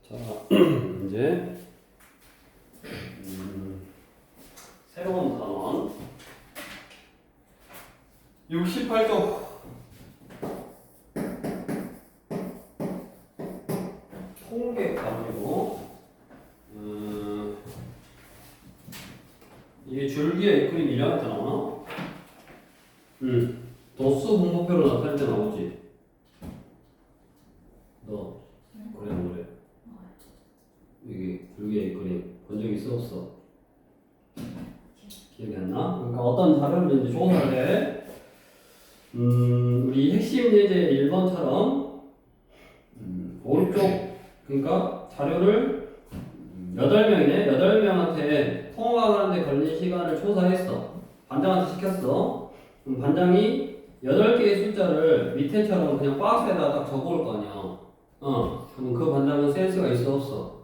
자, 이제 새로운 단원 68쪽 통계 가지고 이게 줄기의 그림 1학년 때 나오나? 도수 분모표로 나타낼 때 나오지. 너 그래 뭐래? 이게 줄기의 그림 본 적 있어 없어? 기억이 안 나? 그러니까 어떤 자료를 이제 조사할 때 우리 핵심 예제 1번처럼 오른쪽 그러니까 자료를 8명이네. 8명한테 통화하는데 걸린 시간을 조사했어. 반장한테 시켰어. 그럼 반장이 8개의 숫자를 밑에처럼 그냥 박스에다 딱 적어올 거 아니야. 그럼 그 반장은 센스가 있어 없어?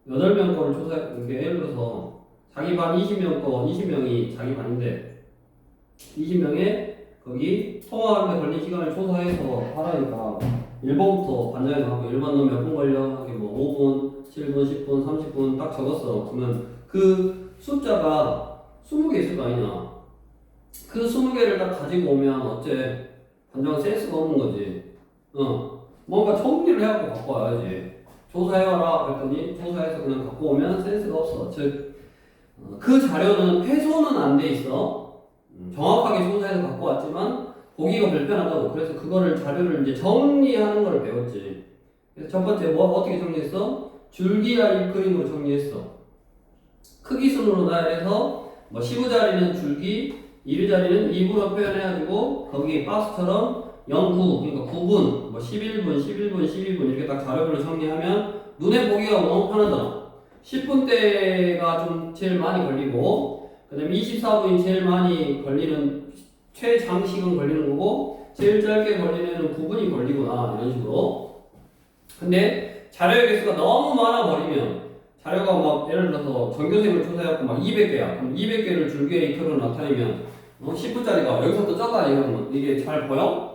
8명 거를 조사해. 이게 예를 들어서 자기 반 20명 거 20명이 자기 반인데 20명에 거기 통화하는데 걸린 시간을 조사해서 하라니까 1번부터 반장이 하고 1번 너 몇 분 걸려? 뭐 5분, 7분, 10분, 30분 딱 적었어. 그러면 그 숫자가 20개 있을 거 아니냐. 그 20개를 딱 가지고 오면 어째 반장은 센스가 없는 거지. 뭔가 정리를 해갖고 갖고 와야지. 조사해와라 그랬더니 조사해서 그냥 갖고 오면 센스가 없어. 즉 그 자료는 훼손은 안 돼 있어. 정확하게 조사해서 갖고 왔지만 보기가 불편하다고. 그래서 그거를 자료를 이제 정리하는 걸 배웠지. 그래서 첫 번째 어떻게 정리했어? 줄기와 일그림으로 정리했어. 크기 순으로 나열해서 뭐 15자리는 줄기, 1자리는 2부로 표현해가지고 거기 박스처럼 0, 9, 그러니까 9분, 뭐 11분, 11분, 12분 이렇게 딱 자료별로 정리하면 눈에 보기가 너무 편하잖아. 10분대가 좀 제일 많이 걸리고 그 다음에 24분이 제일 많이 걸리는 최장시간 걸리는 거고 제일 짧게 걸리는 애는 9분이 걸리구나 이런 식으로. 근데 자료의 개수가 너무 많아 버리면 자료가 막 예를 들어서 전교생을 조사해갖고 막 200개야. 그럼 200개를 줄기의 이크로 나타내면 10분짜리가 여기서부터 저까지 이러면 이게 잘 보여?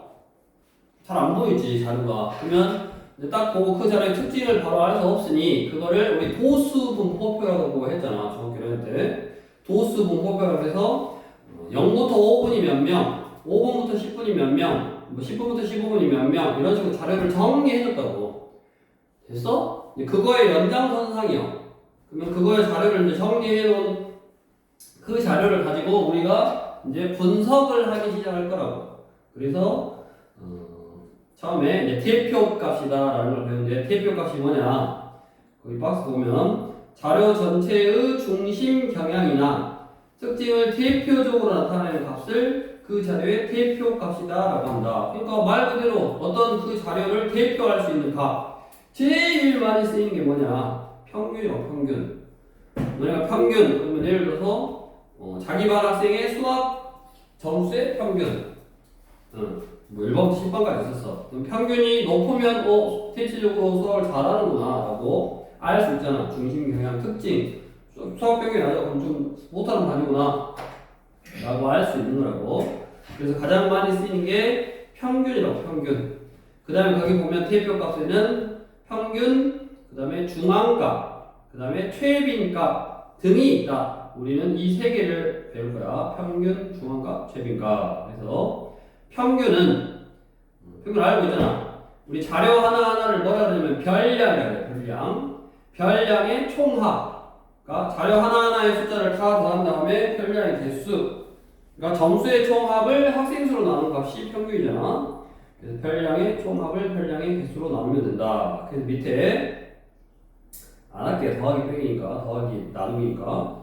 잘 안 보이지 자료가. 그러면 이제 딱 보고 그 자료의 특징을 바로 알 수 없으니 그거를 우리 도수 분포표라고 했잖아 중학교 1학년 때. 도수 분포표라고 해서 0부터 5분이 몇 명, 5분부터 10분이 몇 명, 뭐 10분부터 15분이 몇 명 이런 식으로 자료를 정리해줬다고. 됐어? 그거의 연장선상이요. 그러면 그거의 자료를 이제 정리해놓은 그 자료를 가지고 우리가 이제 분석을 하기 시작할 거라고. 그래서 처음에 이제 대표값이다라는 걸 배우는데 대표값이 뭐냐? 거기 박스 보면 자료 전체의 중심 경향이나 특징을 대표적으로 나타내는 값을 그 자료의 대표값이다라고 한다. 그러니까 말 그대로 어떤 그 자료를 대표할 수 있는 값. 제일 많이 쓰이는 게 뭐냐? 평균이야, 평균. 뭐냐, 평균. 그러면 예를 들어서 자기 반 학생의 수학 점수의 평균. 뭐 1번부터 10번까지 있었어. 그럼 평균이 높으면 대체적으로 수학을 잘하는구나 라고 알 수 있잖아. 중심 경향 특징. 수학 평균이 낮아. 그럼 좀 못하는 반이구나 라고 알 수 있는 거라고. 그래서 가장 많이 쓰이는 게 평균이라고. 평균. 그 다음에 거기 보면 대표값에는 평균, 그 다음에 중앙값, 그 다음에 최빈값 등이 있다. 우리는 이 세 개를 배울 거야. 평균, 중앙값, 최빈값. 그래서 평균은 평균 알고 있잖아. 우리 자료 하나하나를 뭐라 그러냐면 별량이라 그래. 별량의 총합. 그러니까 자료 하나하나의 숫자를 다 더한 다음에 별량의 개수. 그러니까 점수의 총합을 학생 수로 나눈 값이 평균이잖아. 그래서 별량의 총합을 별량의 개수로 나누면 된다. 그래서 밑에 안 할게요. 더하기 빼기니까. 더하기 나누기니까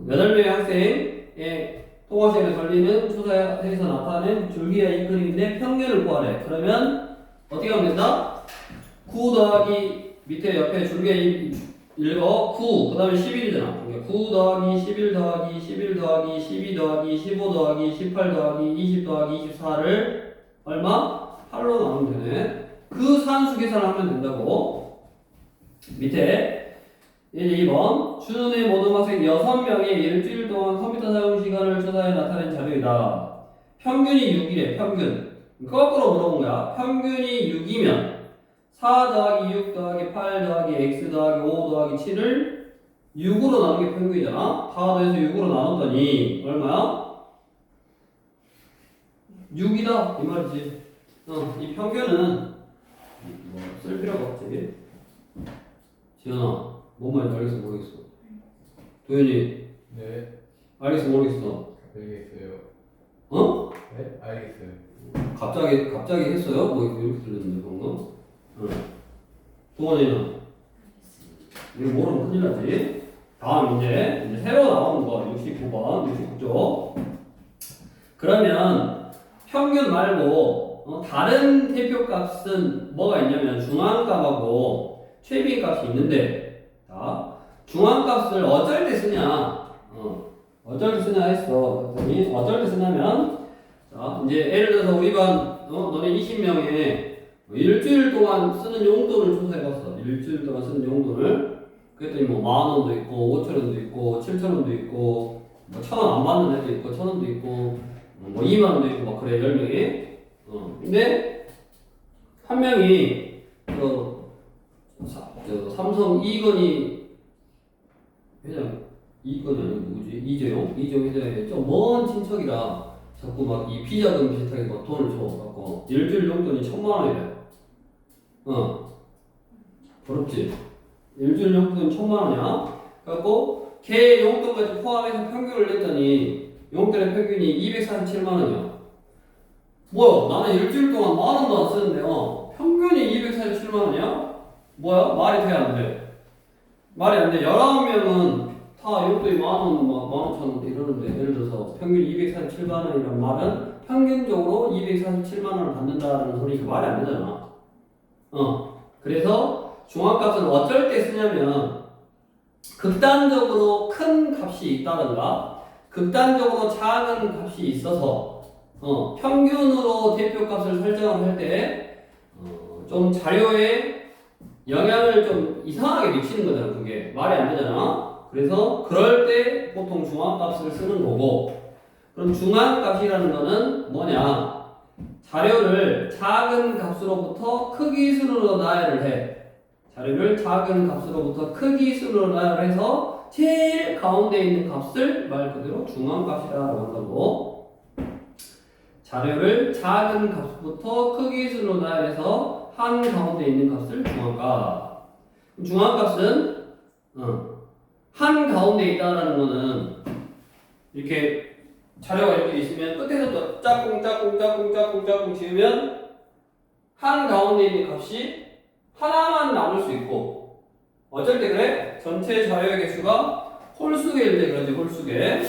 8명의 학생의 통화시간에 걸리는 조사에서 나타낸 줄기와 이 그림인데 평균을 구하래. 그러면 어떻게 하면 된다? 9 더하기 밑에 옆에 줄기와 읽어 9 그 다음에 11이잖아. 그러니까 9 더하기 11 더하기 11 더하기 12 더하기 15 더하기 18 더하기 20 더하기 24를 얼마? 8로 나누면 되네. 그 산수 계산을 하면 된다고. 밑에 2번 준훈의 모든 학생 6명의 일주일 동안 컴퓨터 사용 시간을 조사해 나타낸 자료이다. 평균이 6이래. 평균. 거꾸로 물어본 거야. 평균이 6이면 4 더하기 6 더하기 8 더하기 x 더하기 5 더하기 7을 6으로 나눈 게 평균이잖아. 다 더해서 6으로 나눴더니 얼마야? 6이다 이 말이지. 이 평균은 뭐 쓸 필요가 없지. 지현아, 뭔 말인지 알겠어 모르겠어? 도현이, 네, 알겠어 모르겠어? 알겠어요. 어? 네, 알겠어요. 갑자기 했어요? 뭐 이렇게 들렸는데 방금? 응. 동원이는? 이거 모르면 큰일 나지. 다음 이제 새로 나오는 거 69번 69쪽. 그러면 평균 말고 다른 대표값은 뭐가 있냐면 중앙값하고 최빈값이 있는데, 자, 중앙값을 어쩔 때 쓰냐? 어쩔 때 쓰냐 했어. 그랬더니 어쩔 때 쓰냐면, 자, 이제 예를 들어서 우리 반 너네 20명에 일주일 동안 쓰는 용돈을 조사해봤어. 일주일 동안 쓰는 용돈을. 그랬더니 뭐 10,000원도 있고 5,000원도 있고 7,000원도 있고 뭐 1,000원 안 받는 애도 있고 1,000원도 있고 뭐 20,000원도 있고 막 그래 10명이. 근데 한 명이 삼성 이건희 회장, 이건희 아니고 누구지? 이재용 회장이 좀 먼 친척이라 자꾸 막 이 피자금 비슷하게 막 돈을 줘갖고 일주일 용돈이 1,000,000원이래. 부럽지? 일주일 용돈 1,000,000원이야. 그래갖고 걔 용돈까지 포함해서 평균을 냈더니 용돈의 평균이 247만원이야. 뭐야? 나는 일주일 동안 10,000원도 안 쓰는데 평균이 247만원이야? 뭐야? 말이 돼 안 돼? 말이 안 돼. 19명은 다 용돈이 10,000원, 15,000원 이러는데, 예를 들어서 평균 247만원이란 말은 평균적으로 247만원을 받는다는 소리가 말이 안 되잖아. 그래서 중앙값은 어쩔 때 쓰냐면 극단적으로 큰 값이 있다든가 극단적으로 작은 값이 있어서 평균으로 대표값을 설정을 할 때 좀 자료에 영향을 좀 이상하게 미치는 거잖아. 그게 말이 안 되잖아. 그래서 그럴 때 보통 중앙값을 쓰는 거고, 그럼 중앙값이라는 거는 뭐냐? 자료를 작은 값으로부터 크기 순으로 나열을 해. 자료를 작은 값으로부터 크기 순으로 나열해서 제일 가운데 있는 값을 말 그대로 중앙값이라고 한다고. 자료를 작은 값부터 크기 순으로 나열해서 한 가운데 있는 값을 중앙값. 중앙값은 한 가운데 있다라는 거는 이렇게 자료가 이렇게 있으면 끝에서부터 짝꿍 지으면 한 가운데 있는 값이 하나만 남을 수 있고, 어쩔 때 그래? 전체 자료의 개수가 홀수개일 때 그러지. 홀수개.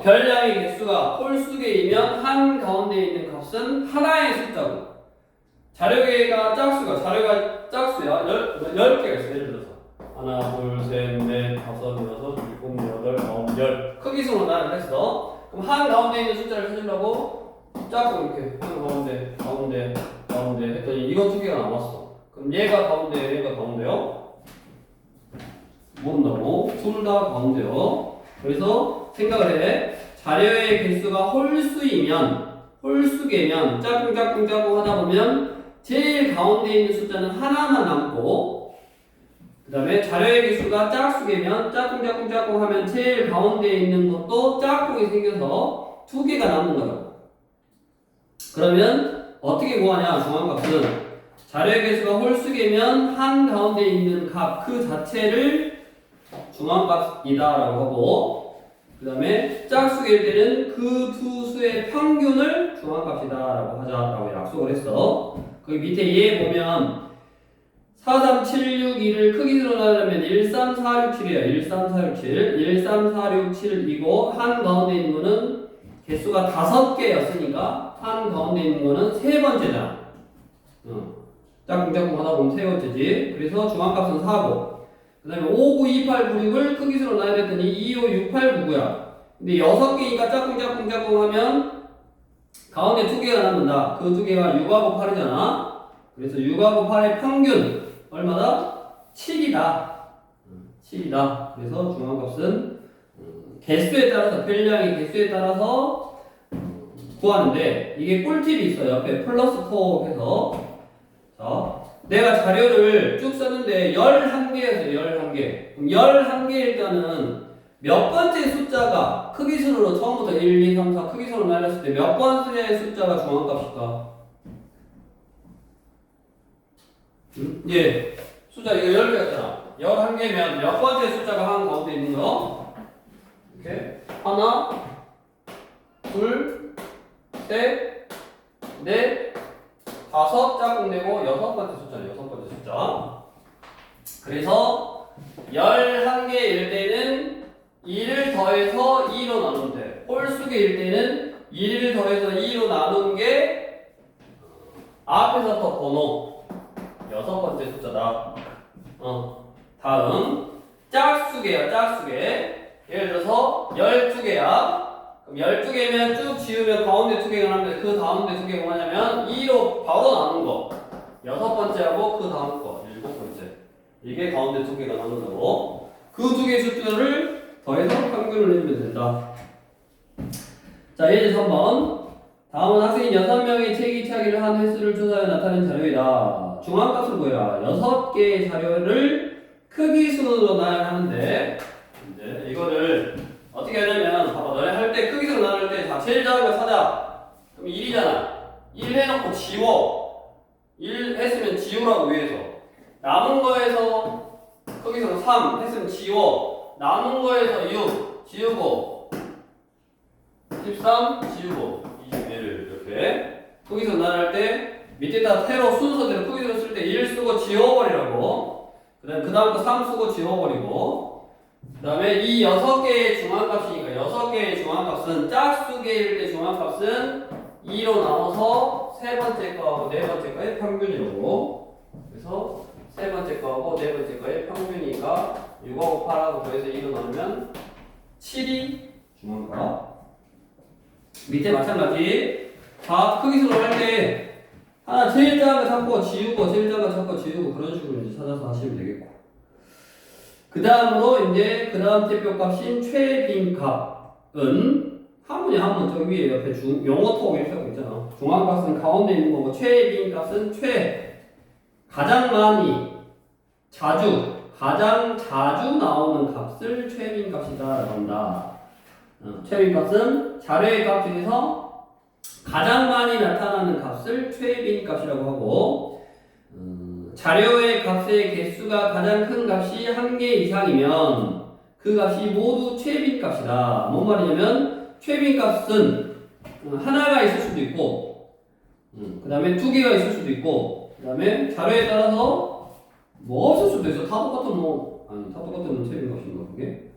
별량의 개수가 홀수개이면 한 가운데 있는 값은 하나의 숫자고, 자료가 짝수야. 10개가 있어. 예를 들어서 하나, 둘, 셋, 넷, 다섯, 여섯, 일곱, 여덟, 아홉, 열 크기순으로 나열을 했어. 그럼 한 가운데 있는 숫자를 찾으려고 짝꿍 이렇게 한 가운데 했더니 이건 2개가 남았어. 그럼 얘가 가운데요? 모른다고? 둘 다 가운데요. 그래서 생각을 해. 자료의 개수가 홀수개면 짝꿍 하다 보면 제일 가운데 있는 숫자는 하나만 남고, 그 다음에 자료의 개수가 짝수개면 짝꿍 하면 제일 가운데 있는 것도 짝꿍이 생겨서 2개가 남는 거라고. 그러면 어떻게 구하냐? 중앙값은 자료의 개수가 홀수개면 한 가운데 있는 값 그 자체를 중앙값이다라고 하고, 그 다음에 짝수일 때는 그 두 수의 평균을 중앙값이다라고 하자라고 약속을 했어. 거기 밑에 얘 보면 43762를 크기로 나누면 13467이에요. 13467이고 한 가운데 있는 거는 개수가 5개였으니까 한 가운데 있는 거는 세 번째잖아. 짝꿍 하다 보면 세 번째지. 그래서 중앙값은 4고, 그 다음에 592896을 크기수로 나열했더니 256899야. 근데 6개니까 짝꿍 하면 가운데 2개가 남는다. 그 2개가 6하고 8이잖아. 그래서 6하고 8의 평균 얼마다? 7이다. 7이다. 그래서 중앙값은 개수에 따라서, 별량의 개수에 따라서 구하는데, 이게 꿀팁이 있어요. 옆에 플러스 4 해서 자, 내가 자료를 쭉 썼는데 11개였어요. 11개. 그럼 11개일 때는 몇 번째 숫자가 크기순으로 처음부터 1, 2, 3, 4 크기순으로 나눴을 때 몇 번째 숫자가 중앙값일까? 예. 숫자 이거 10개였잖아. 11개면 몇 번째 숫자가 한 가운데 있는 거? 이렇게. 하나, 둘, 셋, 넷, 다섯 짝꿍 내고 여섯 번째 숫자네. 여섯 번째 숫자. 그래서 11개일 때는 1을 더해서 2로 나누면 돼. 홀수개일 때는 1을 더해서 2로 나눈 게 앞에서 더 번호 여섯 번째 숫자다. 다음 짝수개야. 짝수개. 예를 들어서 12개야. 그럼 12개면 쭉 지우면 가운데 2개가 나는데 그 가운데 2개가 뭐냐면 2로 바로 나눈 거. 여섯 번째하고 그 다음 거. 일곱 번째. 이게 가운데 2개가 나눈 거고. 그 2개의 숫자를 더해서 평균을 내주면 된다. 자, 예제 3번. 다음은 학생이 6명이 체기차기를 한 횟수를 조사해 나타낸 자료이다. 중앙값을 구해라. 6개의 자료를 크기순으로 나열하는데 이제 이거를 어떻게 하냐면 봐봐. 너네 할 때 크기순으로 나눌 때 자, 제일 작은 거 찾아. 그럼 1이잖아. 1 해놓고 지워. 1 했으면 지우라고 위해서. 남은 거에서 크기순으로 3 했으면 지워. 남은 거에서 6 지우고 13 지우고 21을 이렇게 크기순 나눌 때 밑에다 세로 순서대로 크기순 쓸 때 1 쓰고 지워버리라고. 그 다음 거 3 쓰고 지워버리고 그 다음에 이 6개의 중앙값이니까 6개의 중앙값은 짝수개일 때 중앙값은 2로 나눠서 세 번째 거하고 네 번째 거의 평균이라고. 그래서 세 번째 거하고 네 번째 거의 평균이니까 6하고 8하고 더해서 2로 나누면 7이 중앙값. 밑에 마찬가지. 다 크기순으로 할 때 하나 제일 작은 거 잡고 지우고 제일 작은 거 잡고 지우고 그런 식으로 이제 찾아서 하시면 되겠고. 그 다음으로 이제 그 다음 대표값인 최빈값은 한문이 한문 저기 위에 옆에 영어톡 이렇게 하고 있잖아. 중앙값은 가운데 있는 거고 최빈값은 가장 많이 가장 자주 나오는 값을 최빈값이다라고 한다. 최빈값은 자료의 값 중에서 가장 많이 나타나는 값을 최빈값이라고 하고 자료의 값의 개수가 가장 큰 값이 1개 이상이면 그 값이 모두 최빈값이다. 뭔 말이냐면 최빈값은 하나가 있을 수도 있고 그 다음에 2개가 있을 수도 있고 그 다음에 자료에 따라서 뭐 없을 수도 있어. 다 똑같으면 다 똑같으면 최빈값인가 그게?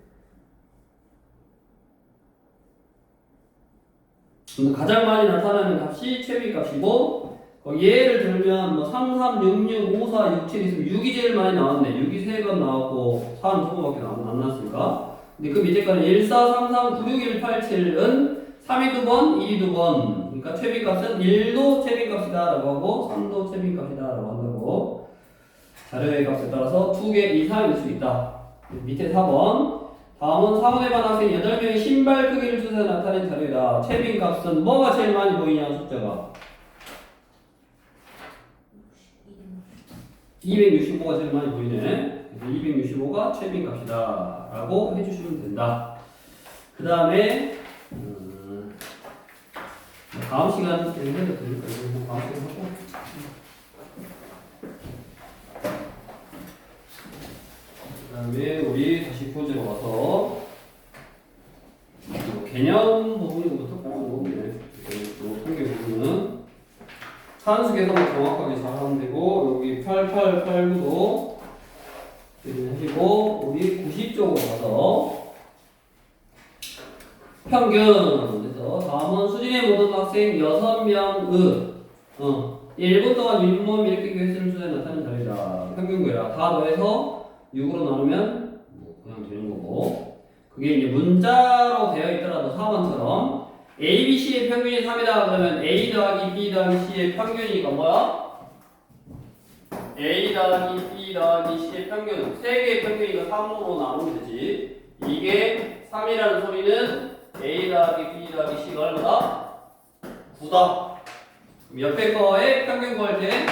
가장 많이 나타나는 값이 최빈값이고 예를 들면 뭐 3, 3, 6, 6, 5, 4, 6, 7 있으면 6이 제일 많이 나왔네. 6이 3번 나왔고 4는 조금밖에 안 나왔으니까. 근데 그 밑에 거는 1, 4, 3, 3, 9, 6, 1, 8, 7은 3이 2번, 1이 2번. 그러니까 최빈값은 1도 최빈값이다 라고 하고 3도 최빈값이다 라고 한다고. 자료의 값에 따라서 2개 이상일 수 있다. 밑에 4번. 다음은 4번에 반 학생 8명의 신발 크기를 조사해 나타낸 자료이다. 최빈값은 뭐가 제일 많이 보이냐 숫자가? 265가 제일 많이 보이네. 265가 최빈값이다 라고 해주시면 된다. 그 다음에 다음 시간 해도 되니까 다음 시간 하고 그 다음에 우리 다시 교재로 와서 개념 부분부터 보고 통계 부분은 산수 계산만 정확하게 잘 하면 되고 여기 8, 8, 8, 9도 해주고 우리 90쪽으로 가서 평균 그래서 다음은 수진의 모든 학생 6명의 1분 동안 윗몸 일으키기 횟수를 수에 나타낸 자리다. 평균 구해라. 다 더해서 6으로 나누면 뭐 그냥 되는 거고 그게 이제 문자로 되어 있더라도 4번처럼 A, B, C의 평균이 3이다 그러면 A 더하기 B 더하기 C의 평균이니까 뭐야? A 더하기 B 더하기 C의 평균 3개의 평균이니까 3으로 나누면 되지. 이게 3이라는 소리는 A 더하기 B 더하기 C가 얼마다? 9다. 그럼 옆에 거에 평균 구할 때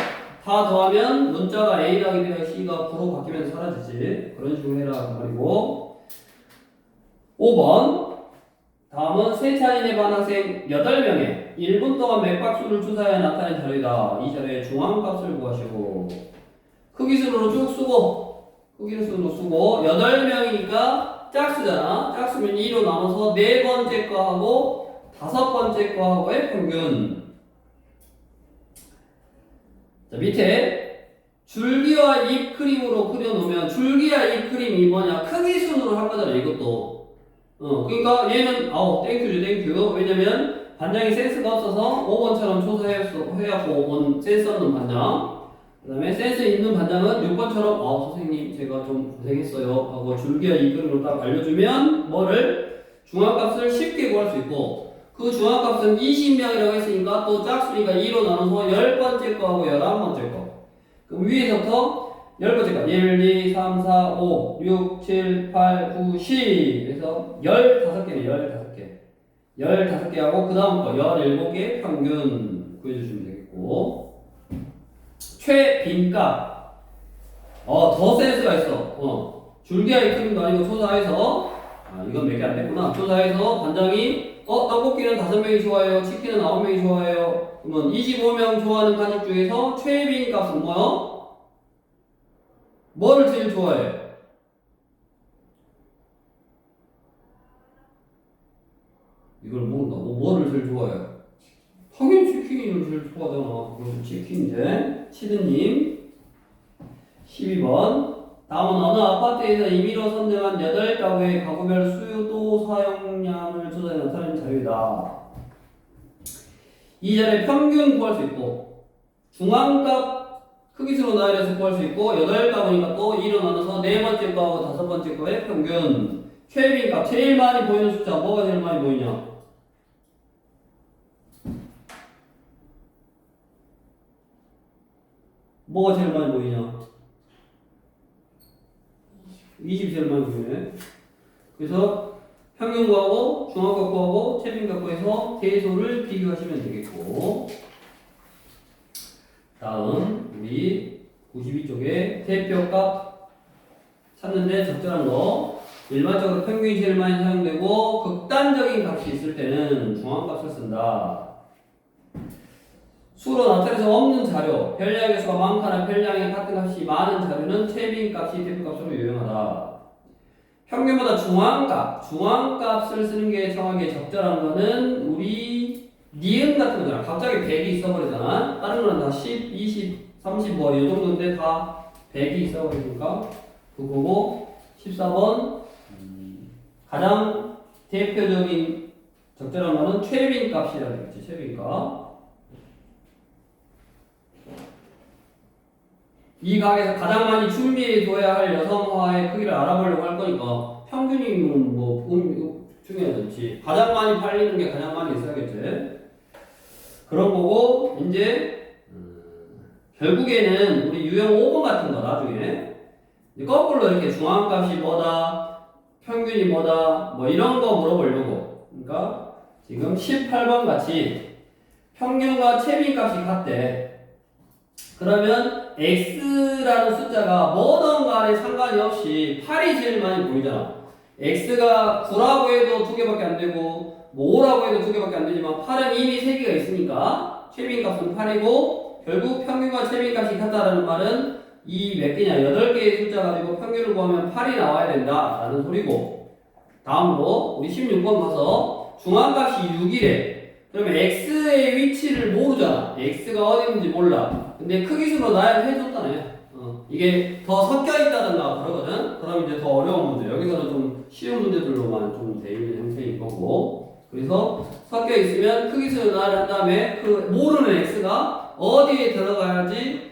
다 다 더하면 문자가 A라고 되면 C가 9로 바뀌면서 사라지지. 그런 식으로 해라 그 말이고. 5번 다음은 세차인에 반 학생 8명의 1분 동안 맥박수를 주사해 나타낸 자료이다. 이 자료의 중앙값을 구하시고 크기순으로 쭉 쓰고 크기순으로 쓰고 8명이니까 짝수잖아. 짝수면 2로 나눠서 네 번째 거 하고 다섯 번째 거 하고의 평균. 자, 밑에 줄기와 잎 그림으로 그려놓으면 줄기와 잎 그림이 뭐냐? 크기 순으로 한 거잖아, 이것도. 그러니까 얘는, 땡큐죠, 땡큐. 왜냐면 반장이 센스가 없어서 5번처럼 조사해갖고 5번 센스 없는 반장. 그 다음에 센스 있는 반장은 6번처럼, 선생님, 제가 좀 고생했어요. 하고 줄기와 잎 그림으로 딱 알려주면 뭐를? 중앙값을 쉽게 구할 수 있고, 그 중앙값은 20명이라고 했으니까 또 짝수니까 2로 나눠서 10번째 거하고 11번째 거. 그럼 위에서부터 10번째 거 1, 2, 3, 4, 5, 6, 7, 8, 9, 10 그래서 15개네 15개 15개 하고 그 다음 거 17개 평균 구해주시면 되겠고 최빈값 더 센스가 있어 줄기와의 크림도 아니고 조사해서 이건 몇 개 안 됐구나 조사해서 반장이 떡볶이는 5명이 좋아해요. 치킨은 9명이 좋아해요. 그러면 25명 좋아하는 간식 중에서 최빈 값은 뭐요? 뭐를 제일 좋아해? 이걸 모른다고? 뭐를 제일 좋아해? 당연히 치킨을 제일 좋아하잖아. 그래서 치킨제. 치드님. 12번. 다음은 어느 아파트에서 임의로 선정한 8가구의 가구별 수도 사용량을 조사해 나타낸 자료이다. 이 자리에 평균 구할 수 있고 중앙값 크기수로 나열해서 구할 수 있고 8가구니까 또 2로 나눠서 네 번째 거하고 다섯 번째 거의 평균 최빈값 제일 많이 보이는 숫자 뭐가 제일 많이 보이냐? 뭐가 제일 많이 보이냐? 20 제일 많이 보이네. 그래서 평균 구하고 중앙값 구하고 최빈값 구해서 대소를 비교하시면 되겠고 다음 우리 92쪽에 대표값 찾는데 적절한 거 일반적으로 평균이 제일 많이 사용되고 극단적인 값이 있을 때는 중앙값을 쓴다. 수로 나타내서 없는 자료, 별량의 수가 많거나 별량의 같은 값이 많은 자료는 최빈값이 대표값으로 유용하다. 평균보다 중앙값을 쓰는 게 정확하게 적절한 거는 우리 니은 같은 거잖아. 갑자기 100이 있어버리잖아. 다른 거는 다 10, 20, 30 뭐 이 정도인데 다 100이 있어버리니까 그거고 14번 가장 대표적인 적절한 거는 최빈값이라고 했지. 최빈값. 이 각에서 가장 많이 준비해줘야 할 여성화의 크기를 알아보려고 할 거니까 평균이 뭐 중요하지. 가장 많이 팔리는 게 가장 많이 있어야겠지. 그런 거고 이제 결국에는 우리 유형 5번 같은 거 나중에 거꾸로 이렇게 중앙값이 뭐다, 평균이 뭐다, 뭐 이런 거 물어보려고. 그러니까 지금 18번 같이 평균과 최빈값이 같대. 그러면 x라는 숫자가 뭐든 간에 상관이 없이 8이 제일 많이 보이잖아. x가 9라고 해도 2개밖에 안 되고 뭐 5라고 해도 2개밖에 안 되지만 8은 이미 3개가 있으니까 최빈값은 8이고 결국 평균과 최빈값이 같다라는 말은 이 몇 개냐 8개의 숫자 가지고 평균을 구하면 8이 나와야 된다라는 소리고 다음으로 우리 16번 가서 중앙값이 6이래. 그러면 x의 위치를 모르잖아. x가 어디 있는지 몰라. 근데 크기수로 나열해줬다네. 이게 더 섞여있다든가 그러거든. 그럼 이제 더 어려운 문제. 여기서는 좀 쉬운 문제들로만 좀 돼 있는 형태인 거고. 그래서 섞여있으면 크기수로 나열한 다음에 그 모르는 x가 어디에 들어가야지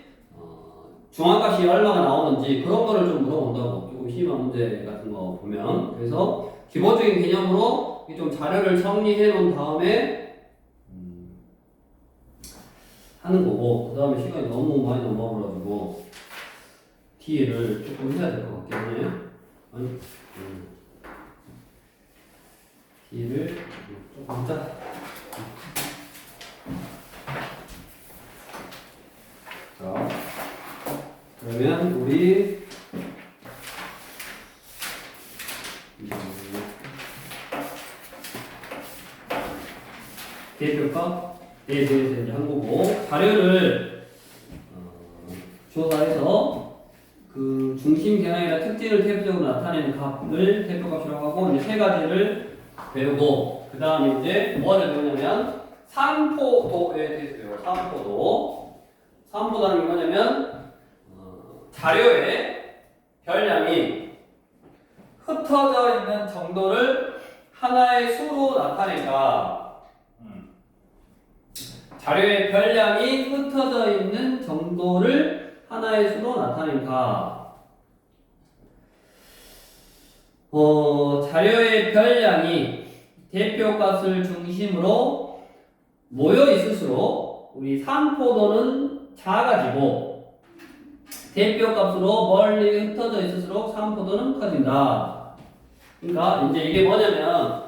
중앙값이 얼마가 나오는지 그런 거를 좀 물어본다고. 조금 심한 문제 같은 거 보면. 그래서 기본적인 개념으로 좀 자료를 정리해 놓은 다음에 하는 거고, 그 다음에 시간이 너무 많이 넘어가가지고 뒤를 조금 해야 될 것 같긴 하네요. 아니, 뒤를 조금 하자. 자. 그러면 우리 대표가 대해서 이제 한 거고 자료를 조사해서 그 중심 경향이나 특징을 대표적으로 나타내는 값을 대표값이라고 하고 이제 세 가지를 배우고 그 다음에 이제 뭐를 배우냐면 산포도에 대해서 배워요. 산포도라는 게 뭐냐면 자료의 별량이 흩어져 있는 정도를 하나의 수로 나타낸다. 자료의 별량이 흩어져 있는 정도를 하나의 수로 나타낸다. 자료의 별량이 대표값을 중심으로 모여 있을수록 우리 산포도는 작아지고 대표값으로 멀리 흩어져 있을수록 산포도는 커진다. 그러니까 이제 이게 뭐냐면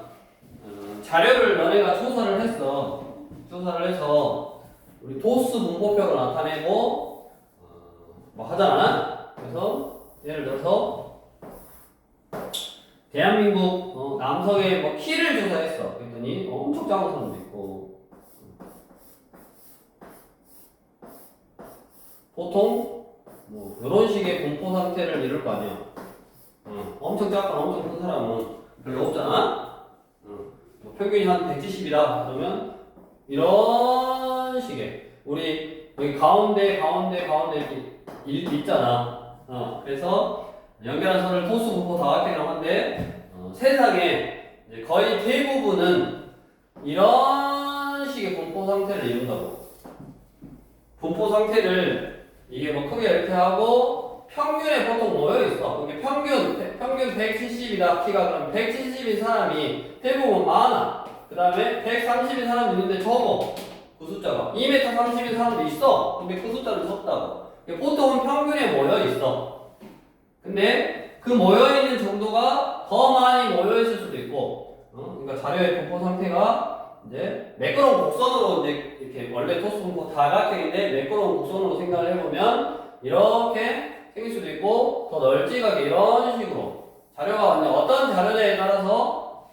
자료를 너네가 조사를 했어. 조사를 해서 우리 도수 분포표를 나타내고 뭐 하잖아. 그래서 예를 들어서 대한민국 남성의 뭐 키를 조사했어. 그랬더니 엄청 작은 사람도 있고 보통 뭐 이런 식의 분포 상태를 이룰 거 아니야. 엄청 작거나 엄청 큰 사람은 별로 없잖아. 뭐 평균이 한 170이다. 그러면 이런 식의 우리 여기 가운데 이렇게 있잖아. 그래서 연결한 선을 도수 분포 다각형이라고 하는데 세상에 이제 거의 대부분은 이런 식의 분포 상태를 이룬다고. 분포 상태를 이게 뭐 크게 이렇게 하고 평균에 보통 모여 있어. 이게 평균 170이다. 키가 그럼 170인 사람이 대부분 많아. 그 다음에 130인 사람도 있는데 적어. 그 숫자가 2m 30인 사람도 있어. 근데 그 숫자는 적다고. 보통은 평균에 모여 있어. 근데 그 모여 있는 정도가 더 많이 모여 있을 수도 있고, 그러니까 자료의 분포 상태가 이제 매끄러운 곡선으로 이제 이렇게 원래 토스 분포 다각형인데 매끄러운 곡선으로 생각을 해보면 이렇게 생길 수도 있고 더 널찍하게 이런 식으로 자료가 어떤 자료냐에 따라서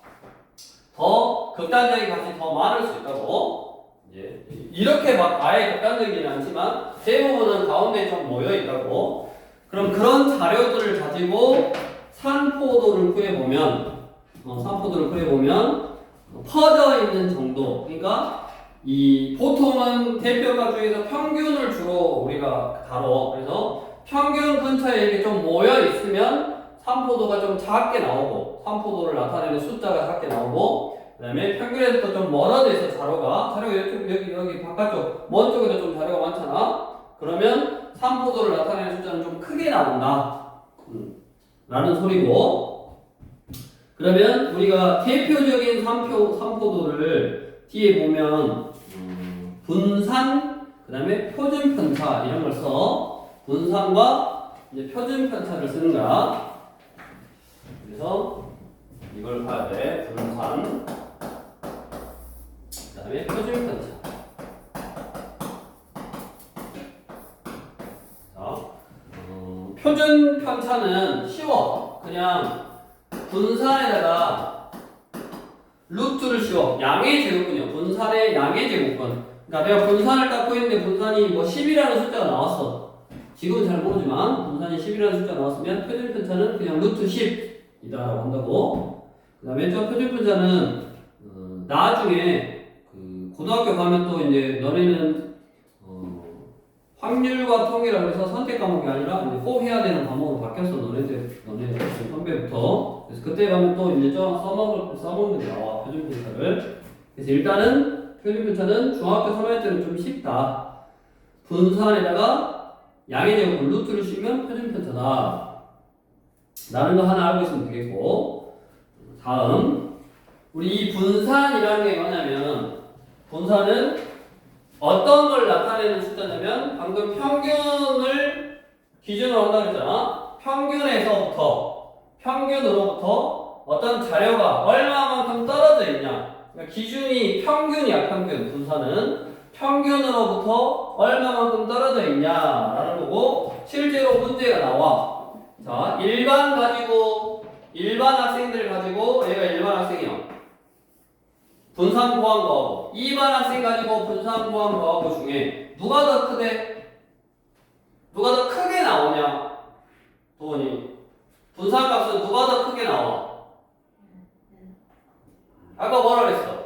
더 극단적인 값이 더 많을 수 있다고. 이제 이렇게 막 아예 극단적이지는 않지만 대부분은 가운데에 좀 모여 있다고. 그럼 그런 자료들을 가지고 산포도를 구해보면 퍼져 있는 정도. 그러니까 이 보통은 대표값 중에서 평균을 주로 우리가 다뤄. 그래서 평균 근처에 이렇게 좀 모여 있으면 산포도가 좀 작게 나오고, 산포도를 나타내는 숫자가 작게 나오고, 그 다음에 평균에서 좀 멀어져 있어. 자료가 여기 바깥쪽 먼 쪽에도 좀 자료가 많잖아. 그러면 산포도를 나타내는 숫자는 좀 크게 나온다 라는 소리고. 그러면 우리가 대표적인 산포도를 뒤에 보면 분산, 그 다음에 표준편차 이런 걸 써. 분산과 이제 표준편차를 쓰는 거야. 그래서 이걸 봐야 돼. 분산, 그 다음에 표준편차. 표준편차는 쉬워. 그냥 분산에다가 루트를 씌워. 양의 제곱근이요. 분산의 양의 제곱근. 그러니까 내가 분산을 닦고 있는데 분산이 뭐 10이라는 숫자가 나왔어. 지금은 잘 모르지만 분산이 10이라는 숫자가 나왔으면 표준편차는 그냥 루트 10이다라고 한다고. 그 다음에 저 표준편차는 나중에 그 고등학교 가면 또 이제 너네는 확률과 통계라고 해서 선택 과목이 아니라 이제 꼭 해야 되는 과목으로 바뀌었어. 너네 선배부터. 그래서 그때 가면 또 이제 좀 써먹는 게 나와. 표준편차를. 그래서 일단은 표준편차는 중학교 3학년 때는 좀 쉽다. 분산에다가 양의 제곱을 루트를 씌우면 표준편차다. 라는 거 하나 알고 있으면 되겠고. 다음, 우리 이 분산이라는 게 뭐냐면, 분산은 어떤 걸 나타내는 숫자냐면 방금 평균을 기준으로 한다고 했잖아. 평균으로부터 어떤 자료가 얼마만큼 떨어져 있냐. 그러니까 기준이 평균이야. 평균. 분산은 평균으로부터 얼마만큼 떨어져 있냐라는 거고 실제로 문제가 나와. 자, 일반 학생들 가지고 얘가 일반 학생이야. 분산 보완과하고 2반 학생 가지고 분산 보완과하고 중에 누가 더 크대? 누가 더 크게 나오냐? 도원이 분산값은 누가 더 크게 나와? 아까 뭐라 그랬어?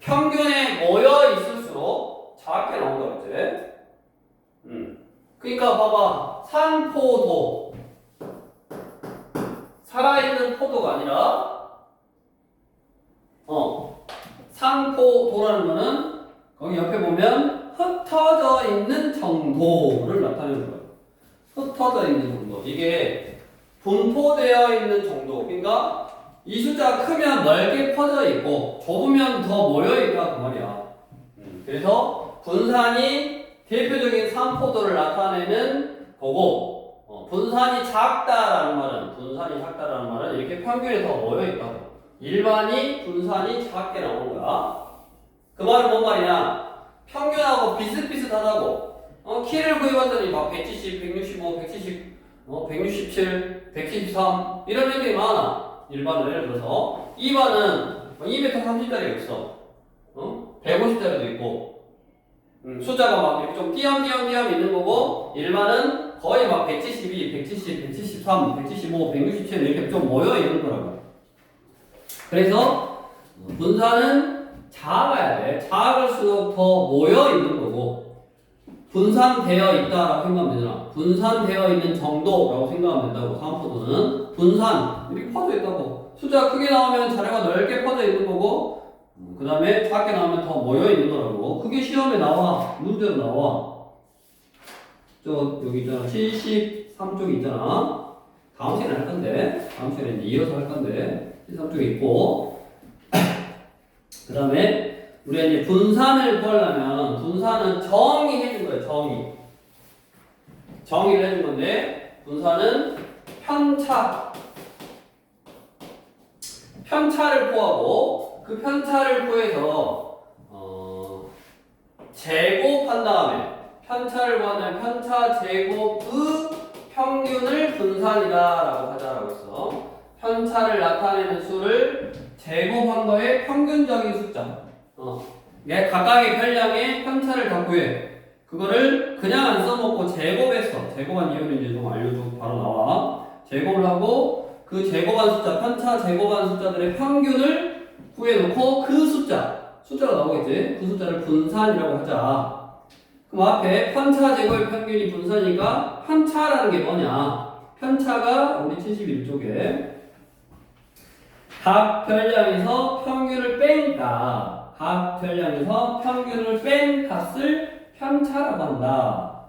평균에 모여 있을수록 작게 나온다 그랬지? 그러니까 봐봐. 산포도 살아있는 포도가 아니라 산포도라는 거는 거기 옆에 보면 흩어져 있는 정도를 나타내는 거예요. 흩어져 있는 정도. 이게 분포되어 있는 정도. 그러니까 이 숫자가 크면 넓게 퍼져 있고 좁으면 더 모여 있다 그 말이야. 그래서 분산이 대표적인 산포도를 나타내는 거고 분산이 작다라는 말은 이렇게 평균에 더 모여 있다고. 일반이 분산이 작게 나오는 거야. 그 말은 뭔 말이냐? 평균하고 비슷비슷하다고. 키를 구해봤더니 막 170, 165, 170, 167, 173 이런 애들이 많아. 일반은 예를 들어서 2반은 2m30짜리가 있어. 150짜리도 있고. 숫자가 막 이렇게 좀 띄엄띄엄 있는 거고 일반은 거의 막 172, 170, 173, 175, 167 이렇게 좀 모여 있는 거라고. 그래서 분산은 작아야 돼. 작을수록 더 모여 있는 거고 분산되어 있다라고 생각하면 되잖아. 분산되어 있는 정도라고 생각하면 된다고. 산포도는 분산 이렇게 퍼져 있다고. 숫자가 크게 나오면 자료가 넓게 퍼져 있는 거고 그 다음에 작게 나오면 더 모여 있는 거라고. 그게 시험에 나와. 문제로 나와. 여기 있잖아. 73쪽 있잖아. 다음 시간에 할 건데 다음 시간에 이제 이어서 할 건데 73쪽에 있고 그 다음에 우리가 이제 분산을 구하려면 분산은 정의해준 거예요. 정의를 해준 건데 분산은 편차를 구하고 그 편차를 구해서 제곱한 다음에 편차를 구하면 편차 제곱의 평균을 분산이다라고 하자라고 했어. 편차를 나타내는 수를 제곱한 거의 평균적인 숫자. 각각의 편량의 편차를 다 구해. 그거를 그냥 안 써먹고 제곱했어. 제곱한 이유는 이제 좀 알려줘. 바로 나와. 제곱을 하고 그 제곱한 숫자, 편차 제곱한 숫자들의 평균을 구해놓고 그 숫자가 나오겠지. 그 숫자를 분산이라고 하자. 그럼 앞에 편차 제곱의 평균이 분산이니까 편차라는 게 뭐냐? 편차가 우리 71쪽에 각 별량에서 평균을 뺀 값, 각 별량에서 평균을 뺀 값을 편차라고 한다.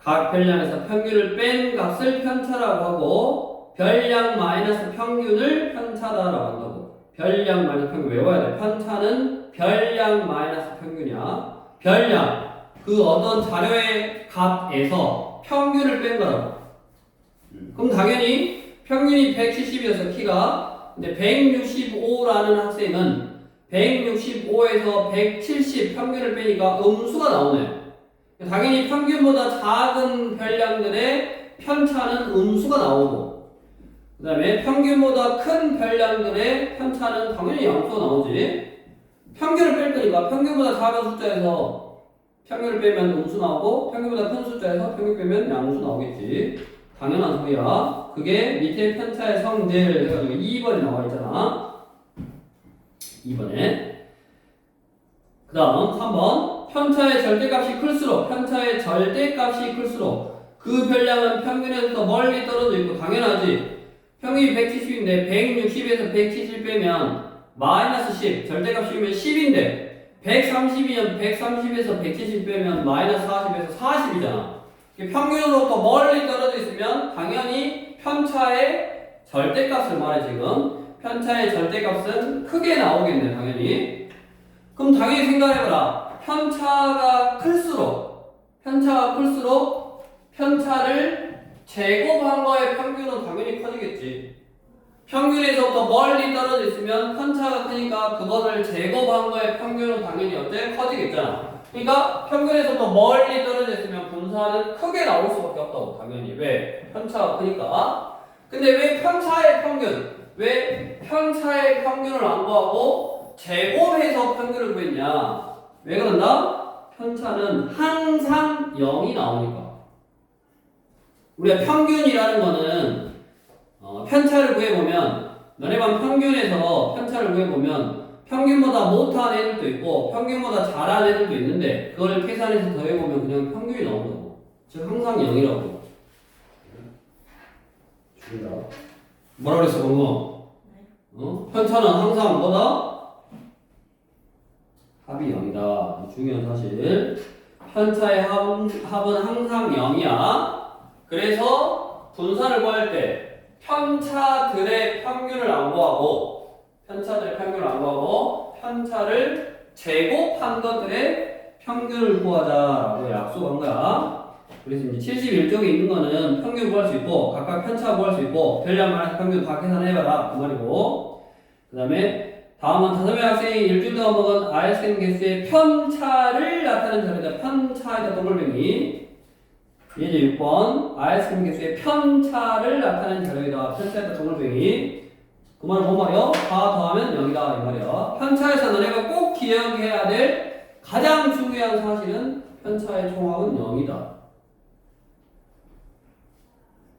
각 별량에서 평균을 뺀 값을 편차라고 하고 별량 마이너스 평균을 편차다라고 한다고. 별량 마이너스 평균 외워야 돼. 편차는 별량 마이너스 평균이야. 별량 그 어떤 자료의 값에서 평균을 뺀 거라고. 그럼 당연히 평균이 170이어서 키가 근데 165라는 학생은 165에서 170 평균을 빼니까 음수가 나오네. 당연히 평균보다 작은 별량들의 편차는 음수가 나오고 그 다음에 평균보다 큰 별량들의 편차는 당연히 양수가 나오지. 평균을 뺄 거니까 평균보다 작은 숫자에서 평균을 빼면 음수 나오고 평균보다 큰 숫자에서 평균 빼면 양수 나오겠지. 당연한 소리야. 그게 밑에 편차의 성질 해가지고 2번에 나와 있잖아. 2번에. 그 다음 3번. 편차의 절대값이 클수록 그 별량은 평균에서 멀리 떨어져 있고 당연하지. 평균이 170인데 160에서 170 빼면 마이너스 10. 절대값이면 10인데 130이면 130에서 170 빼면 마이너스 40에서 40이잖아. 평균으로부터 멀리 떨어져 있으면 당연히 편차의 절대값을 말해 지금. 편차의 절대값은 크게 나오겠네 당연히. 그럼 당연히 생각해봐라. 편차가 클수록 편차를 제곱한 거의 평균은 당연히 커지겠지. 평균에서부터 멀리 떨어져 있으면 편차가 크니까 그거를 제곱한 거에 평균은 당연히 어때? 커지겠잖아. 그러니까 평균에서부터 멀리 떨어져 있으면 분산은 크게 나올 수밖에 없다고 당연히. 왜? 편차가 크니까. 근데 왜 편차의 평균? 왜 편차의 평균을 안 구하고 제곱해서 평균을 구했냐? 왜 그런다? 편차는 항상 0이 나오니까. 우리가 평균이라는 거는 편차를 구해보면 너네만 평균에서 편차를 구해보면 평균보다 못한 애들도 있고 평균보다 잘한 애들도 있는데 그걸 계산해서 더해보면 그냥 평균이 나온다고. 즉 항상 0이라고. 죽인다. 뭐라 그랬어 방금? 편차는 항상 뭐다? 합이 0이다. 중요한 사실. 편차의 합은 항상 0이야. 그래서 분산을 구할 때 편차들의 평균을 안 구하고 편차를 제곱한 것들의 평균을 구하자라고 약속한 거야. 그래서 이제 71쪽에 있는 거는 평균 구할 수 있고 각각 편차 구할 수 있고 별량 마이너스 평균 다 계산해봐라 그 말이고. 그 다음에 다음은 5명의 학생이 일주일 동안 먹은 아이스크림 개수의 편차를 나타내는 자료다. 편차에다 동글뱅이. 이제 6번 아이스크림 개수의 편차를 나타내는 자료이다. 편차에다 동글뱅이. 그 말은 뭔 말이야? 다 더하면 0이다 이 말이야. 편차에서 너네가 꼭 기억해야 될 가장 중요한 사실은 편차의 총합은 0이다.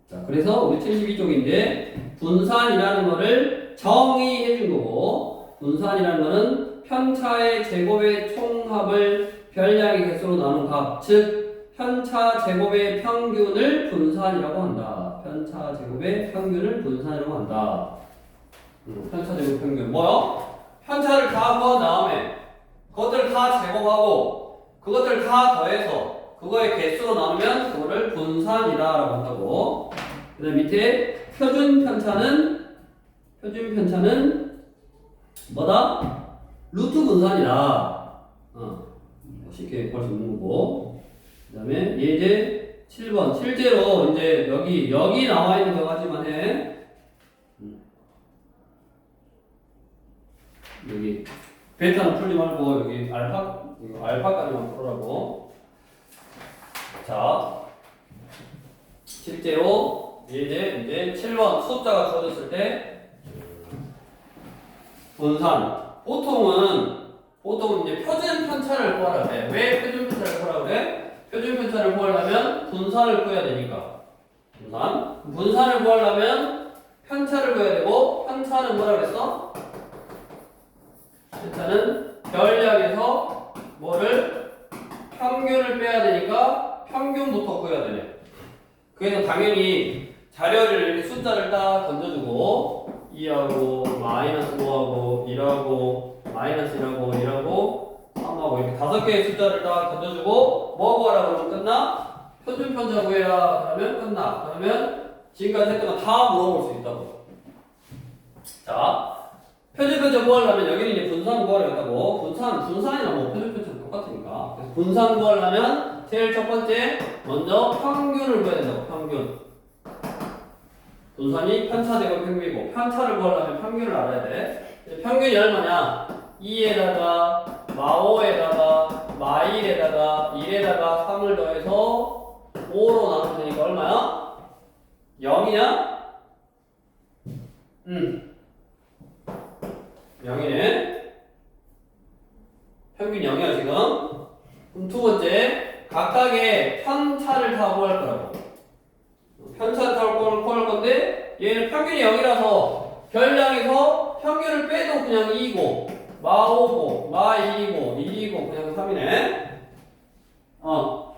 자, 그래서 우리 72쪽인데 분산이라는 거를 정의해 준 거고, 분산이라는 거는 편차의 제곱의 총합을 별량의 개수로 나눈 값, 즉 편차 제곱의 평균을 분산이라고 한다. 편차 제곱의 평균을 분산이라고 한다. 편차 제곱 평균 뭐요? 편차를 다 구한 다음에 그것들을 다 제곱하고 그것들을 다 더해서 그거의 개수로 나누면 그거를 분산이다라고 한다고. 그 다음 밑에 표준 편차는 뭐다? 루트 분산이다. 쉽게 구할 수 있는 거고. 그 다음에 예제 7번. 실제로 이제 여기 나와 있는 거 가지만 해. 여기 베타는 풀지 말고 여기 알파까지만 풀으라고. 자, 실제로 예제 이제 7번 수업자가 주어졌을 때 분산. 보통은 이제 표준 편차를 구하라 그래. 왜 표준 편차를 구하라 그래? 표준 편차를 구하려면 분산을 구해야 되니까. 분산을 구하려면 편차를 구해야 되고, 편차는 뭐라 그랬어? 편차는 별량에서 뭐를? 평균을 빼야 되니까 평균부터 구해야 되네. 그래서 당연히 자료를 이렇게 숫자를 딱 던져주고 2하고 마이너스 5하고 1하고 마이너스 1하고 1하고 3하고 이렇게 5개의 숫자를 딱 던져주고 뭐 구하라 그러면 끝나? 표준 편차 구해라 그러면 끝나. 그러면 지금까지 했던 거 다 물어볼 수 있다고. 자, 표준 편차 구하려면 여기는 이제 분산 구하려고 했다고. 분산이랑 뭐 표준 편차는 똑같으니까. 그래서 분산 구하려면 제일 첫 번째 먼저 평균을 구해야 된다고. 평균. 분산이 편차 제곱 평균이고 편차를 구하려면 평균을 알아야 돼. 평균이 얼마냐? 2에다가 마5에다가 마1에다가 1에다가 3을 더해서 5로 나누면 되니까 얼마야? 0이냐? 0이네. 평균 0이야 지금. 그럼 두 번째 각각의 편차를 다 구할 거라고. 편차를 다 구할 건데 얘는 평균이 0이라서 별량에서 평균을 빼도 그냥 2고 마5고 마2고 2고 그냥 3이네. 뭐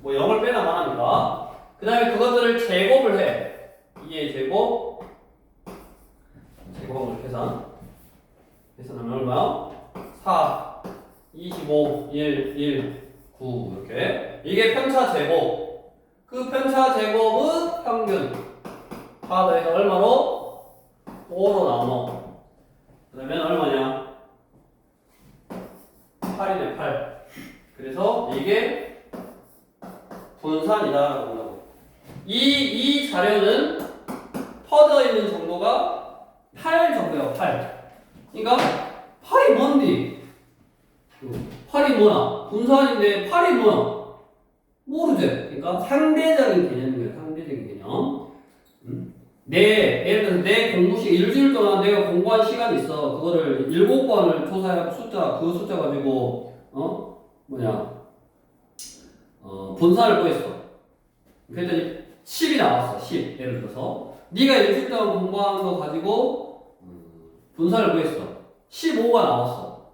0을 빼나 마나니까. 그 다음에 그것들을 제곱을 해. 2의 제곱을 계산하면 얼마야? 4 25 1 9 이렇게. 이게 편차 제곱. 그 편차 제곱은 평균. 다 더해서 얼마로? 5로 나눠. 그러면 얼마냐? 8이네 8. 그래서 이게 분산이다라고 한다고. 이 자료는 퍼져 있는 정도가 8 정도야, 8. 그러니까 8이 뭔디? 8이 뭐야? 분산인데 8이 뭐야? 모르지? 그러니까 상대적인 개념이에요. 상대적인 개념. 예를 들어서 내 공부시 일주일 동안 내가 공부한 시간이 있어. 그거를 7번을 조사해갖고 그 숫자 가지고, 분산을 구했어. 그랬더니 10이 나왔어. 10. 예를 들어서. 네가 일주일 동안 공부한 거 가지고, 분산을 구했어. 15가 나왔어.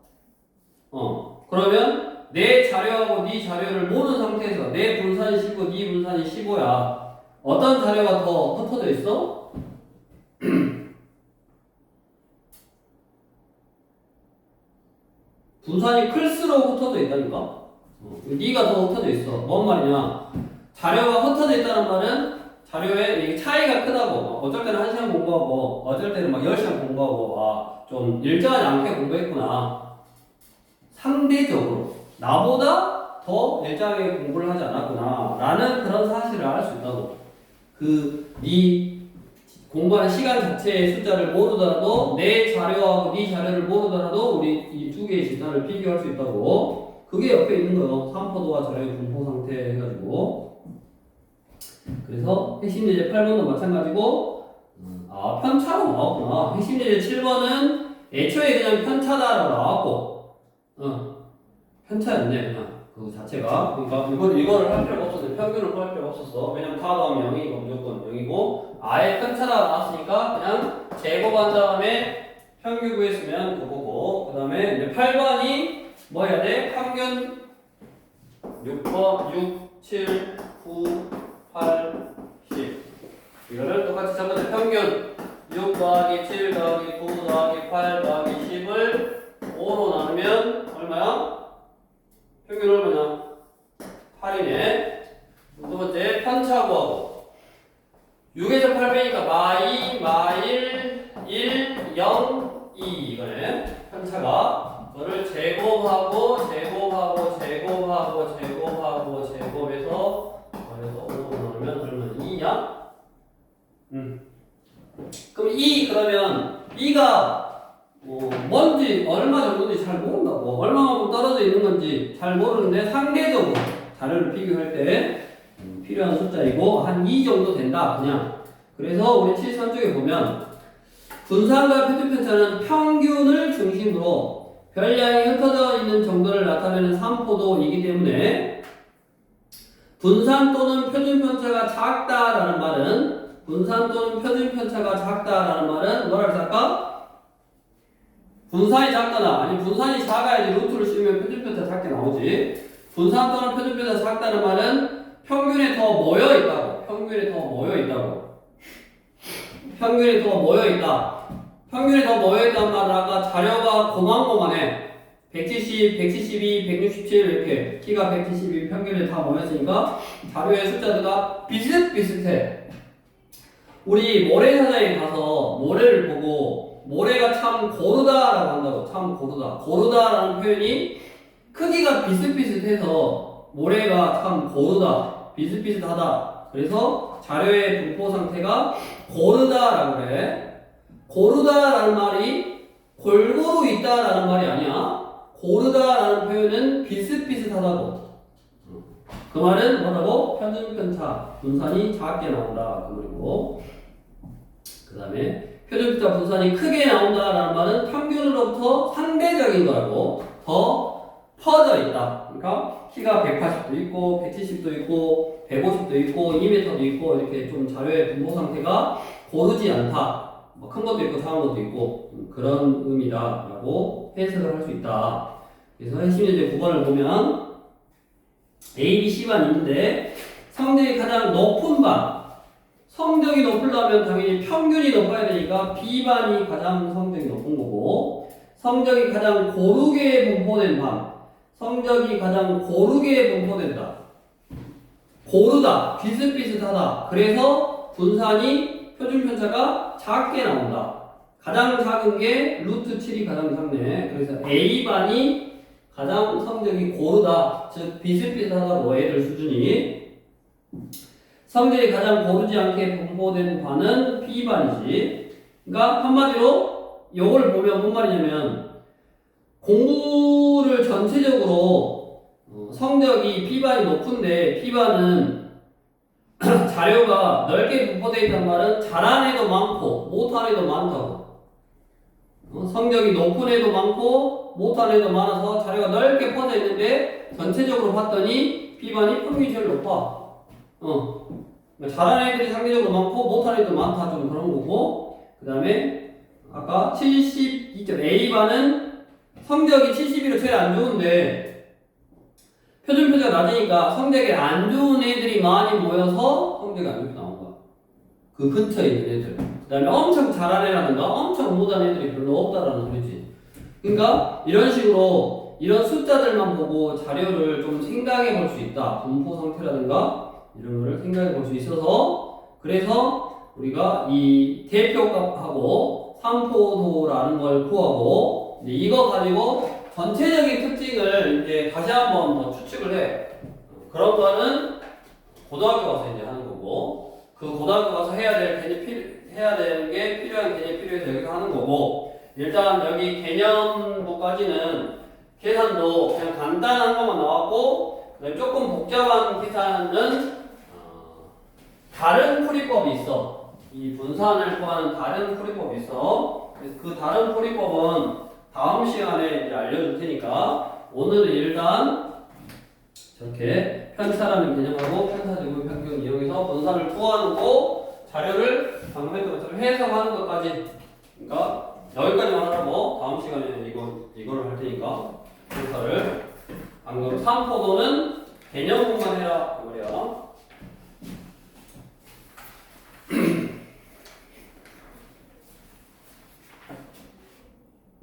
그러면 내 자료하고 네 자료를 모든 상태에서 내 분산이 10고 네 분산이 15야. 어떤 자료가 더 흩어져 있어? 분산이 클수록 흩어져 있다니까? 네가 더 흩어져 있어. 뭔 말이냐? 자료가 흩어져 있다는 말은 자료에 차이가 크다고. 어쩔 때는 1시간 공부하고, 어쩔 때는 막 10시간 공부하고, 좀 일정하지 않게 공부했구나. 상대적으로. 나보다 더 일정하게 공부를 하지 않았구나. 라는 그런 사실을 알 수 있다고. 네 공부하는 시간 자체의 숫자를 모르더라도 내 자료하고 네 자료를 모르더라도 우리 이 두 개의 집단을 비교할 수 있다고. 그게 옆에 있는 거예요. 삼포도와 자료의 분포 상태 해가지고. 그래서 핵심 예제 8번도 마찬가지고 편차가 나왔구나. 핵심 예제 7번은 애초에 그냥 편차다라고 나왔고 편차였네 그냥 그 자체가. 그러니까 이거를 할 필요가 없었어. 평균을 구할 필요가 없었어. 왜냐면 다 더하면 0이고 무조건 0이고 아예 편차가 나왔으니까 그냥 제곱한 다음에 평균 구했으면 그거고. 그 다음에 이제 8번이 뭐 해야 돼? 평균 6번 6, 7, 9, 8, 10 이거를 똑같이 전부 다 평균 6 더하기 7 더하기 9 더하기 8 더하기 10을 5로 나누면 얼마야? 평균 얼마냐? 8이네. 두 번째 편차 구하고 6에서 8 빼니까 마2, 마1, 1, 0, 2 이거네. 편차가 그거를 제곱하고 제곱하고 제곱하고 제곱하고 제곱해서 그래서 5로 나누면 얼마나 2냐? 그럼 그러면 2가 뭔지 얼마 정도인지 잘 모른다고. 얼마만큼 떨어져 있는 건지 잘 모르는데 상대적으로 자료를 비교할 때 필요한 숫자이고 한 2 정도 된다 그냥. 그래서 우리 73쪽에 보면 분산과 표준편차는 평균을 중심으로 별량이 흩어져 있는 정도를 나타내는 삼포도이기 때문에 분산 또는 표준편차가 작다라는 말은 분산 또는 표준편차가 작다라는 말은 뭐라고 할까? 분산이 작거나 아니 분산이 작아야지 루트를 씌우면 표준편차 작게 나오지. 분산 또는 표준편차 작다는 말은 평균에 더 모여 있다고. 평균에 더 모여 있다고. 평균에 더 모여 있다. 평균에 더 모여 있다는 말은 아까 자료가 고만고만해. 170, 172, 167 이렇게 키가 172 평균에 다 모였으니까 자료의 숫자들과 비슷비슷해. 우리 모래사장에 가서 모래를 보고 모래가 참 고르다라고 한다고. 참 고르다. 고르다라는 표현이 크기가 비슷비슷해서 모래가 참 고르다. 비슷비슷하다. 그래서 자료의 분포 상태가 고르다라고 그래. 고르다라는 말이 골고루 있다라는 말이 아니야. 고르다라는 표현은 비슷비슷하다고. 그 말은 뭐라고? 표준편차 분산이 작게 나온다. 그 말이고. 그 다음에 표준편차 분산이 크게 나온다라는 말은 평균으로부터 상대적인 거라고. 더 퍼져 있다. 그러니까 키가 180도 있고 170도 있고 150도 있고 2m도 있고 이렇게 좀 자료의 분포 상태가 고르지 않다. 뭐 큰 것도 있고 작은 것도 있고 그런 의미다라고 해석을 할 수 있다. 그래서 핵심 예제 9번을 보면 A, B, C반이 있는데 성적이 가장 높은 반. 성적이 높으려면 당연히 평균이 높아야 되니까 B반이 가장 성적이 높은 거고 성적이 가장 고르게 분포된 반. 성적이 가장 고르게 분포된다. 고르다. 비슷비슷하다. 그래서 분산이 표준편차가 작게 나온다. 가장 작은 게 루트 7이 가장 작네. 그래서 A반이 가장 성적이 고르다. 즉 비슷비슷하다고 애들 수준이. 성적이 가장 고르지 않게 분포된 반은 B반이지. 그러니까 한마디로 요걸 보면 뭔 말이냐면 공부를 전체적으로 성적이 P반이 높은데 P반은 자료가 넓게 분포되어 있단 말은 잘하는 애도 많고 못하는 애도 많다고. 성적이 높은 애도 많고 못하는 애도 많아서 자료가 넓게 퍼져 있는데 전체적으로 봤더니 B반이 평균이 제일 높아. 잘하는 애들이 상대적으로 많고 못하는 애도 많다, 좀 그런 거고. 그 다음에 아까 72점 A반은 성적이 72로 제일 안 좋은데 표준 표지가 낮으니까 성적이 안 좋은 애들이 많이 모여서 성적이 안 좋게 나온 거야. 그 근처에 있는 애들. 그 다음에 엄청 잘하는 애라든가 엄청 못하는 애들이 별로 없다라는 소리지. 그러니까 이런 식으로 이런 숫자들만 보고 자료를 좀 생각해 볼 수 있다. 분포 상태라든가 이런 거를 생각해 볼 수 있어서 그래서 우리가 이 대표값하고 삼포도라는 걸 구하고 이거 가지고 전체적인 특징을 이제 다시 한번 더 추측을 해. 그런 거는 고등학교 가서 이제 하는 거고 그 고등학교 가서 해야 되는 게 필요한 개념이 필요해서 여기서 하는 거고 일단 여기 개념부까지는 계산도 그냥 간단한 것만 나왔고 그다음에 조금 복잡한 계산은 다른 풀이법이 있어. 이 분산을 구하는 다른 풀이법이 있어. 그 다른 풀이법은 다음 시간에 이제 알려줄 테니까 오늘은 일단 저렇게 편차라는 개념하고 편차제곱 평균 이용해서 분산을 구하고 자료를 방금 했던 것처럼 해석하는 것까지 그러니까 여기까지만 하라고 다음 시간에 이거를 할 테니까 분사를 방금 3포도는 개념 공부만 해라 그 말이야.